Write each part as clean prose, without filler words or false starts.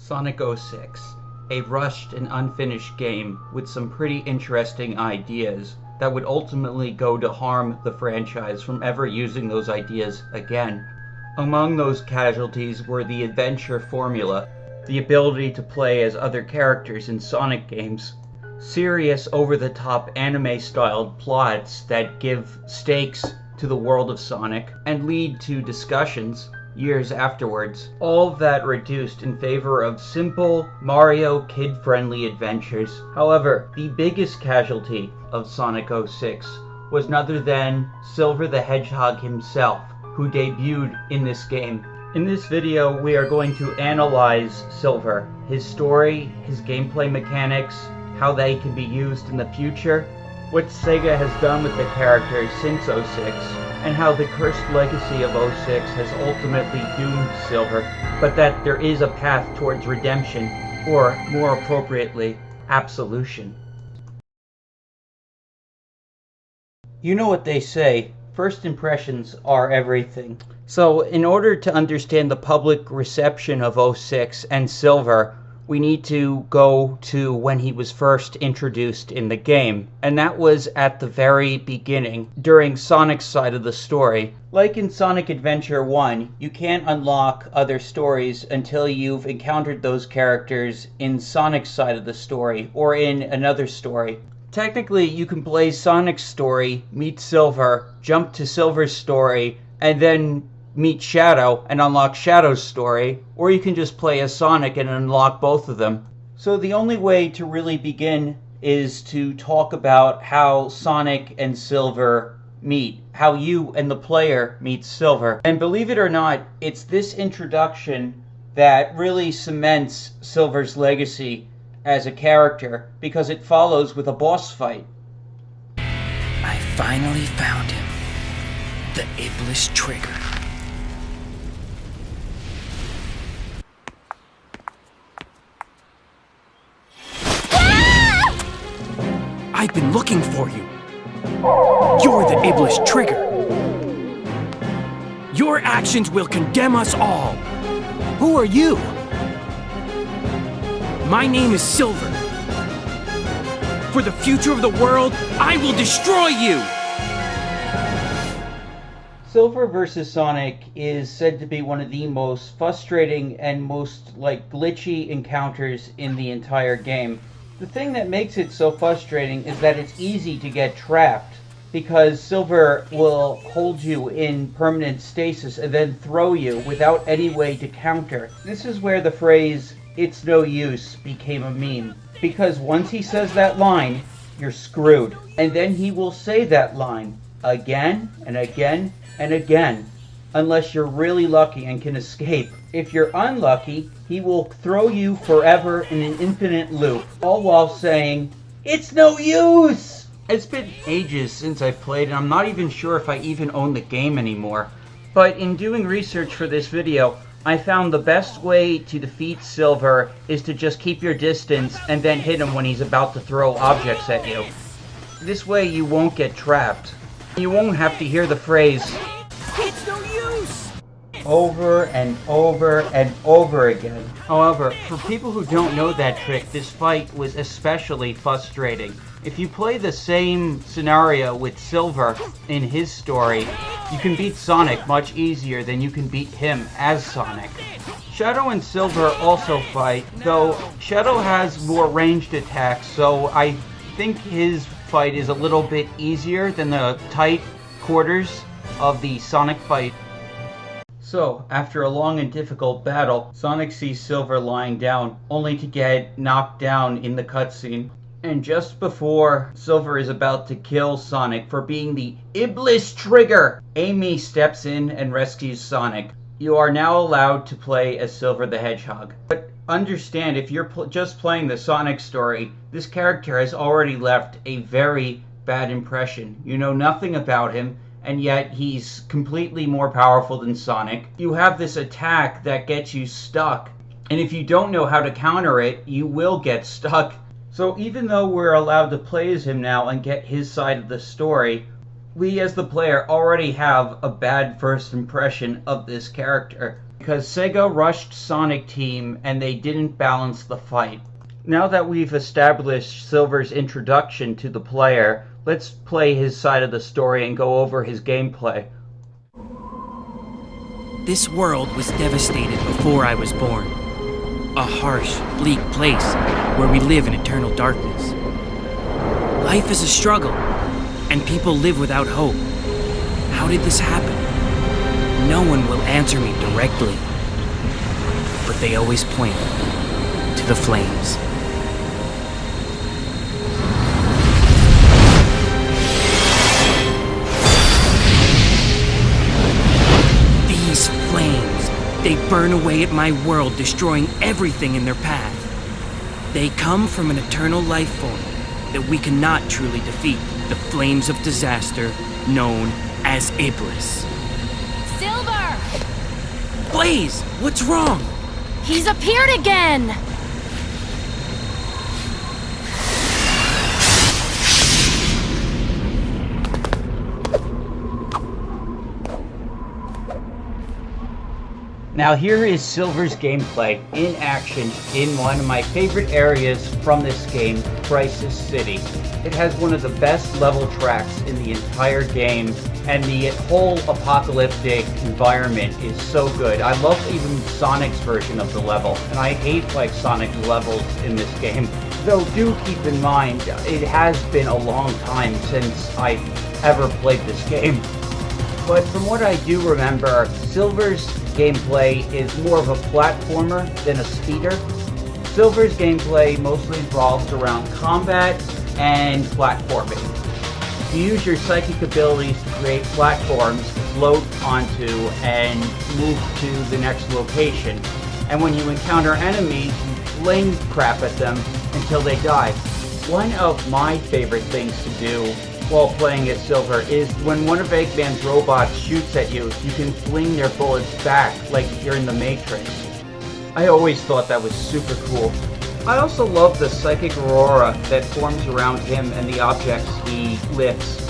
Sonic 06, a rushed and unfinished game with some pretty interesting ideas that would ultimately go to harm the franchise from ever using those ideas again. Among those casualties were the adventure formula, the ability to play as other characters in Sonic games, serious over-the-top anime-styled plots that give stakes to the world of Sonic and lead to discussions years afterwards, all of that reduced in favor of simple Mario kid-friendly adventures. However, the biggest casualty of Sonic 06 was none other than Silver the Hedgehog himself, who debuted in this game. In this video, we are going to analyze Silver, his story, his gameplay mechanics, how they can be used in the future, what Sega has done with the character since 06, and how the cursed legacy of 06 has ultimately doomed Silver, but that there is a path towards redemption, or more appropriately, absolution. You know what they say, first impressions are everything. So in order to understand the public reception of 06 and Silver, we need to go to when he was first introduced in the game, and that was at the very beginning, during Sonic's side of the story. Like in Sonic Adventure 1, you can't unlock other stories until you've encountered those characters in Sonic's side of the story, or in another story. Technically, you can play Sonic's story, meet Silver, jump to Silver's story, and then meet Shadow and unlock Shadow's story, or you can just play as Sonic and unlock both of them. So the only way to really begin is to talk about how Sonic and Silver meet, how you and the player meet Silver. And believe it or not, it's this introduction that really cements Silver's legacy as a character, because it follows with a boss fight. I finally found him. The Iblis Trigger. I've been looking for you. You're the Iblis Trigger. Your actions will condemn us all. Who are you? My name is Silver. For the future of the world, I will destroy you! Silver vs. Sonic is said to be one of the most frustrating and most glitchy encounters in the entire game. The thing that makes it so frustrating is that it's easy to get trapped, because Silver will hold you in permanent stasis and then throw you without any way to counter. This is where the phrase, "it's no use," became a meme. Because once he says that line, you're screwed. And then he will say that line again and again and again, unless you're really lucky and can escape. If you're unlucky, he will throw you forever in an infinite loop, all while saying, "It's no use!" It's been ages since I've played, and I'm not even sure if I even own the game anymore. But in doing research for this video, I found the best way to defeat Silver is to just keep your distance and then hit him when he's about to throw objects at you. This way you won't get trapped. You won't have to hear the phrase, It's no use! over and over and over again. However, for people who don't know that trick, this fight was especially frustrating. If you play the same scenario with Silver in his story, you can beat Sonic much easier than you can beat him as Sonic. Shadow and Silver also fight, though Shadow has more ranged attacks, so I think his fight is a little bit easier than the tight quarters of the Sonic fight. So, after a long and difficult battle, Sonic sees Silver lying down, only to get knocked down in the cutscene. And just before Silver is about to kill Sonic for being the Iblis Trigger, Amy steps in and rescues Sonic. You are now allowed to play as Silver the Hedgehog. But understand, if you're just playing the Sonic story, this character has already left a very bad impression. You know nothing about him, and yet he's completely more powerful than Sonic. You have this attack that gets you stuck, and if you don't know how to counter it, you will get stuck. So even though we're allowed to play as him now and get his side of the story, we as the player already have a bad first impression of this character. because Sega rushed Sonic Team and they didn't balance the fight. Now that we've established Silver's introduction to the player, let's play his side of the story and go over his gameplay. This world was devastated before I was born. A harsh, bleak place where we live in eternal darkness. Life is a struggle, and people live without hope. How did this happen? No one will answer me directly, but they always point to the flames. These flames, they burn away at my world, destroying everything in their path. They come from an eternal life form that we cannot truly defeat, the flames of disaster known as Iblis. Silver! Blaze, what's wrong? He's appeared again! Now here is Silver's gameplay in action in one of my favorite areas from this game, Crisis City. It has one of the best level tracks in the entire game, and the whole apocalyptic environment is so good. I love even Sonic's version of the level, and I hate like Sonic levels in this game. Though do keep in mind, it has been a long time since I've ever played this game. But from what I do remember, Silver's gameplay is more of a platformer than a speeder. Silver's gameplay mostly revolves around combat and platforming. You use your psychic abilities to create platforms to float onto and move to the next location. And when you encounter enemies, you fling crap at them until they die. One of my favorite things to do while playing as Silver is when one of Eggman's robots shoots at you, you can fling their bullets back like you're in the Matrix. I always thought that was super cool. I also love the psychic aurora that forms around him and the objects he lifts.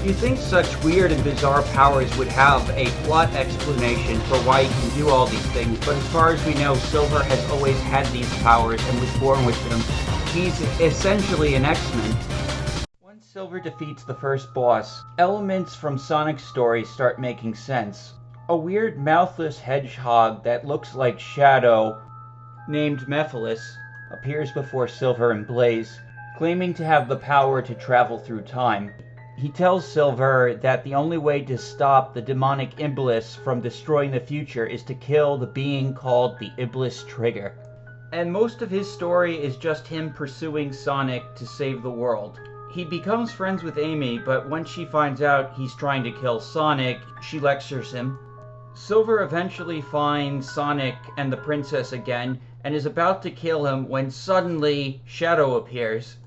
You'd think such weird and bizarre powers would have a plot explanation for why he can do all these things, but as far as we know, Silver has always had these powers and was born with them. He's essentially an X-Men. Once Silver defeats the first boss, elements from Sonic's story start making sense. A weird mouthless hedgehog that looks like Shadow, named Mephiles, appears before Silver and Blaze, claiming to have the power to travel through time. He tells Silver that the only way to stop the demonic Iblis from destroying the future is to kill the being called the Iblis Trigger. And most of his story is just him pursuing Sonic to save the world. He becomes friends with Amy, but when she finds out he's trying to kill Sonic, she lectures him. Silver eventually finds Sonic and the princess again, and is about to kill him when suddenly Shadow appears.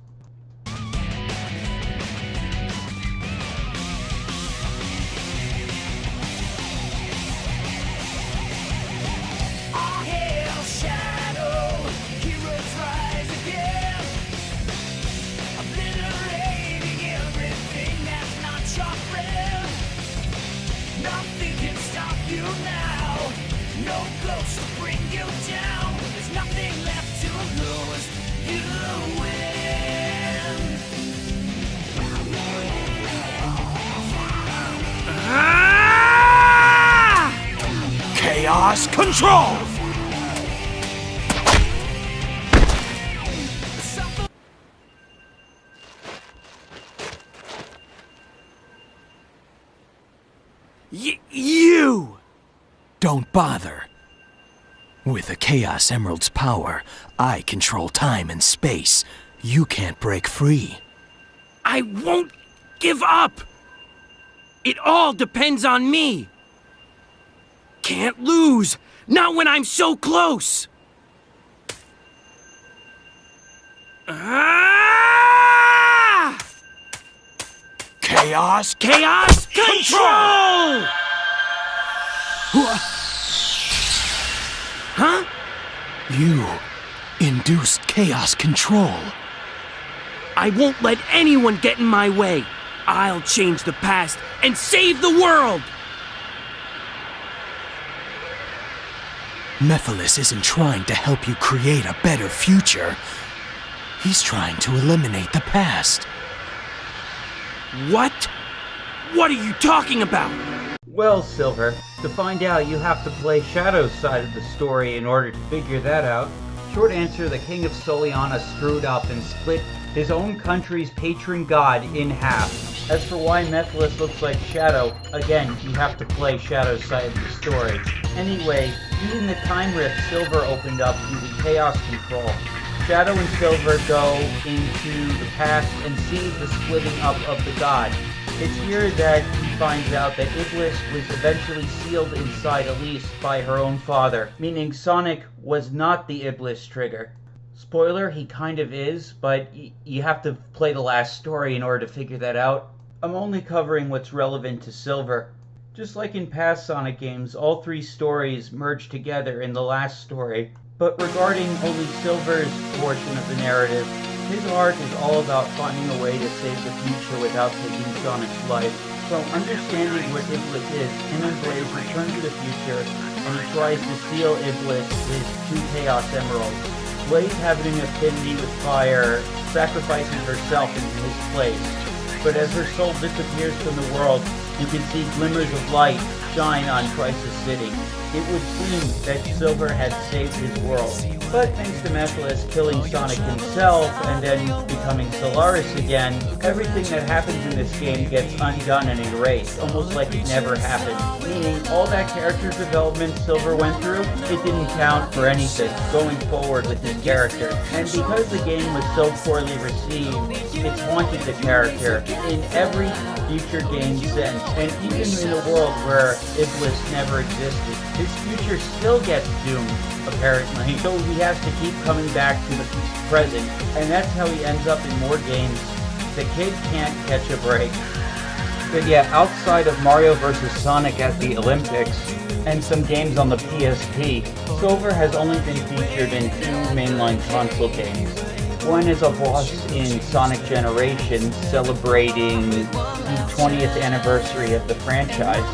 Chaos Control! You! Don't bother. With the Chaos Emerald's power, I control time and space. You can't break free. I won't give up! It all depends on me! Can't lose! Not when I'm so close! Ah! Chaos Control! Huh? You induced Chaos Control. I won't let anyone get in my way. I'll change the past and save the world! Mephiles isn't trying to help you create a better future. He's trying to eliminate the past. What? What are you talking about? Well, Silver, to find out you have to play Shadow's side of the story in order to figure that out. Short answer, the King of Soliana screwed up and split his own country's patron god in half. As for why Mephiles looks like Shadow, again, you have to play Shadow's side of the story. Anyway, even the time rift Silver opened up using Chaos Control. Shadow and Silver go into the past and see the splitting up of the god. It's here that he finds out that Iblis was eventually sealed inside Elise by her own father, meaning Sonic was not the Iblis trigger. Spoiler, he kind of is, but you have to play the last story in order to figure that out. I'm only covering what's relevant to Silver. Just like in past Sonic games, all three stories merge together in the last story. But regarding only Silver's portion of the narrative, his arc is all about finding a way to save the future without taking Sonic's life. So understanding what Iblis is, him and Blaze return to the future, and he tries to seal Iblis with 2 Chaos Emeralds. Blaze, having an affinity with fire, sacrificing herself in his place. But as her soul disappears from the world, you can see glimmers of light shine on Crisis City. It would seem that Silver had saved his world. But thanks to Mephiles killing Sonic himself and then becoming Solaris again, everything that happens in this game gets undone and erased, almost like it never happened. Meaning, all that character development Silver went through, it didn't count for anything going forward with his character. And because the game was so poorly received, it's haunted the character in every future game since. And even in a world where Iblis never existed, his future still gets doomed, apparently. So he has to keep coming back to the present, and that's how he ends up in more games. The kid can't catch a break. But yeah, outside of Mario vs. Sonic at the Olympics, and some games on the PSP, Silver has only been featured in 2 mainline console games. One is a boss in Sonic Generations, celebrating the 20th anniversary of the franchise.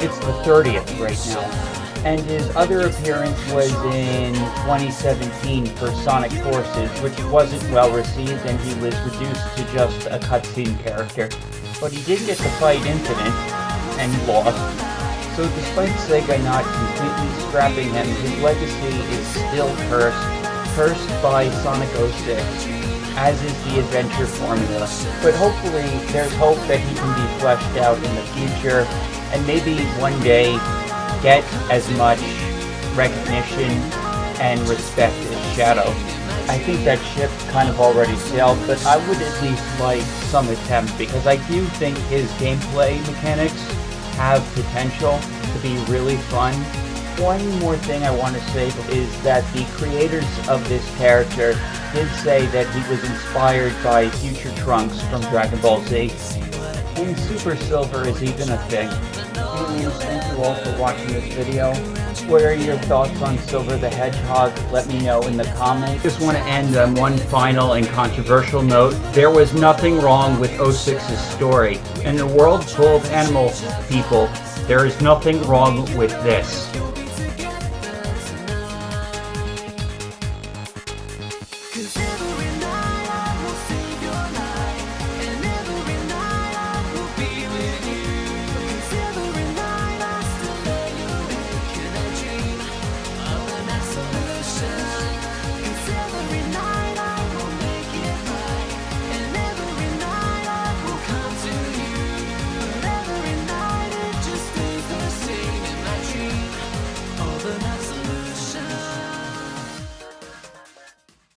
It's the 30th right now. And his other appearance was in 2017 for Sonic Forces, which wasn't well received, and he was reduced to just a cutscene character. But he did get to fight Infinite, and he lost. So despite Sega not completely scrapping him, his legacy is still cursed by Sonic 06, as is the adventure formula. But hopefully, there's hope that he can be fleshed out in the future, and maybe one day get as much recognition and respect as Shadow. I think that ship kind of already sailed, but I would at least like some attempt, because I do think his gameplay mechanics have potential to be really fun. One more thing I want to say is that the creators of this character did say that he was inspired by Future Trunks from Dragon Ball Z. And Super Silver is even a thing. Anyways, thank you all for watching this video. What are your thoughts on Silver the Hedgehog? Let me know in the comments. Just want to end on one final and controversial note. There was nothing wrong with 06's story. In a world full of animal people, there is nothing wrong with this.